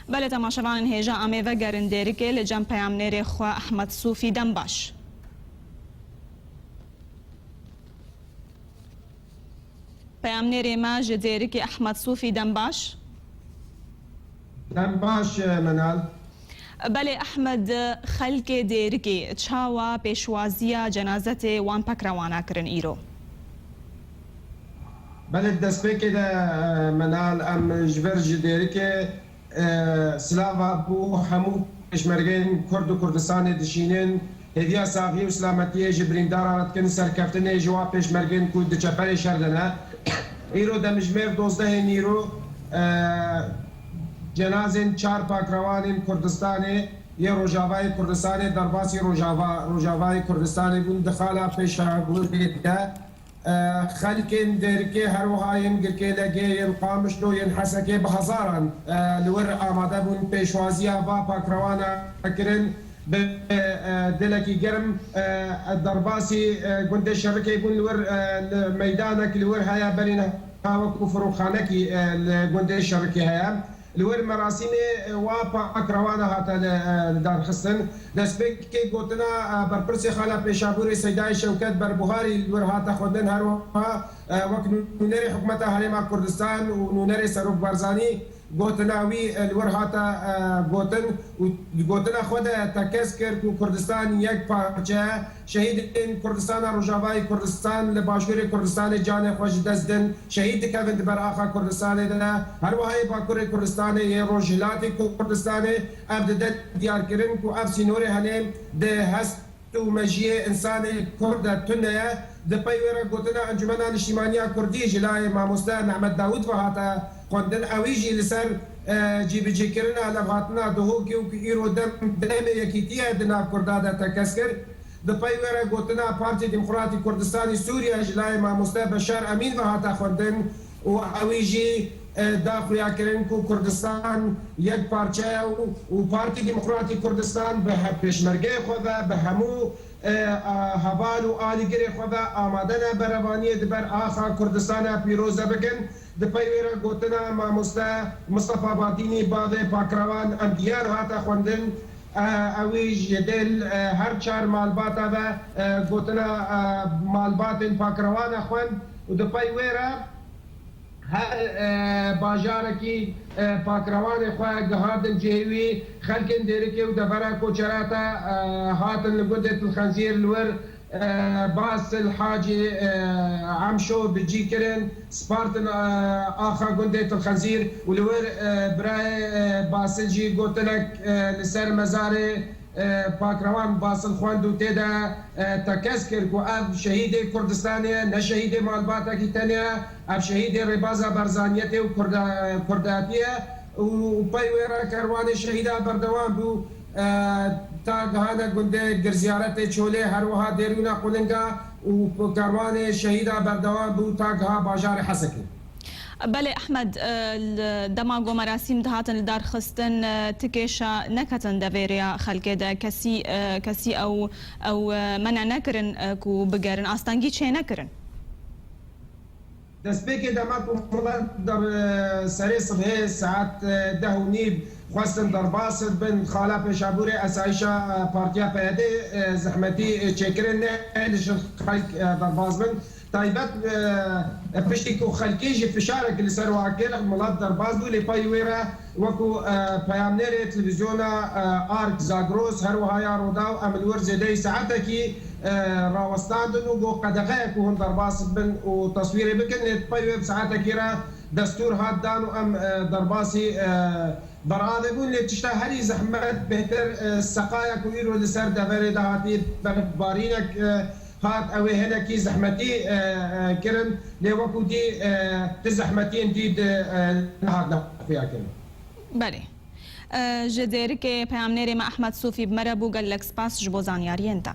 بله تماشاوان هیجا امی و گرندری که لجم پیامنر خوا احمد صوفی دنباش. پیامنر ما جدیری که احمد صوفی دنباش. دنباش منال. بله احمد خلک دیرکی چاوا پیشوازی جنازت وان پکروانا کرن ایرو. بله دست بکده منال ام جبر جدیرکی سلاوا بو همو پشمرگین کرد و کردستان دشینن هدیه ساقی و سلامتی جبرین دارات کن سرکفتن جواب پشمرگین کود چپر شردنه ایرو دمجمر 12 نیرو جنازن 4 پاکروان کردستان یه روجاوای کردستان درباسی روجاوای کردستان بون دخالا پیشاگور دیده خلکن درکه هر وهایم گرکه لگه قامش دو ین حسکه بهزاران لور آماده بون پیشوازی با پاکروانا کرن به دلکی گرم درباسی گنده شبکه بون لور میدانک لور هیا برین هاوکو فروخانکی گنده شبکه هیا لور مراسم و پاکروانا هاتا دار خستن دسبک که گوتنا برپرسی خالا پیشابور سیدای شوکت بر بخاری لور هاتا خودن هر وقت نونری حکومت حریم کردستان و نونری سروک برزانی گوتناوی لور هاتا گوتنا خود تکس کرد که کردستان یک پارچه شهید کردستان روجاوای کردستان لباشور کردستان جان خوش دزدن شهید کبند بر آخا کردستان دنا هر وهای باکور کردستان یه روجلات کردستان ابدد دیار کرن کو افسی نور هنم ده هست و مجیه انسان کرد تنیا ده پیوره گوتنا انجمن اجتماعی کردی جلای ماموستا محمد داوود و هاتا خوندن اویجی لسر جیب جکرنا لفاتنا دهو که ایرو دم یکیتیه دنا کردادا تکسکر ده پیوره گوتنا پارتی دموکراتی کردستانی سوریا جلای ماموستا بشار امین و هاتا خوندن و اویجی داخل کرن کو کردستان یک پارچه و پارتی دموکراتی کردستان به پشمرگه خود به همو هوال و آلیگری خود آمدن بروانی دبر آخا کردستان پیروزه بکن ده پیوره گوتنا مصطفى باطینی بعد پاکروان امدیار هاتا خوندن اویج دل هر 4 مالباتا و گوتنا مالبات پاکروان خوند و ده پیوره هر باجارکی پاکروان خواه گهاردن جهوی خلکن دیرکی و دبرا کوچراتا هاتن لگودت الخنزیر لور باس الحاجی عمشو بجی کرن سپارتن آخا گندت الخنزیر ولور برای باسل جی گوتنک لسر مزار پاکروان باسل خواندو تیدا تکس کرد که اب شهید کردستانیه نه شهید مالباتا کی تنیه اب شهید ربازا برزانیته و کرداتیه و پیوره کروان شهیده بردوان بو تا گهانه گنده گرزیارت چوله هر وها دیرونا قلنگا و کروان شهیده بردوان بو تا گها باجار حسکی بله احمد دماغو مراسم دهاتن دار خستن تکیشا نکتن دویریا خلکه ده کسی او منع نکرن کو بگرن آستانگی چه نکرن دست بکی دماغو در سری صبح ساعت 10:30 خواستن در باصر بن خالا پیشابور اسایشا پارتیا پیاده زحمتی چکرن نهلش خلق در باز بن تایبت پشتی کو خلقی فشارک لسر واکل ملات در باز بو لپای ویرا وکو پیامنر تلویزیون آرک زاگروس هر وهایا روداو املور زیده ساعته کی راوستاندن و قدغه کو هم در باز بن و تصویر بکن لپای ساعته کی را دستور هات دانو ام درباسی برآده بون لتشتا هری زحمت بهتر سقایا کو ایرو لسر دفر دهاتی بارینک هات اوی هنکی زحمتی کرن لوکو دی تزحمتین دید نهاد فيها كلمه. بله. جدير که پیامنر ما احمد صوفی بمربو قال لك سپاس جبو زانیاری انت.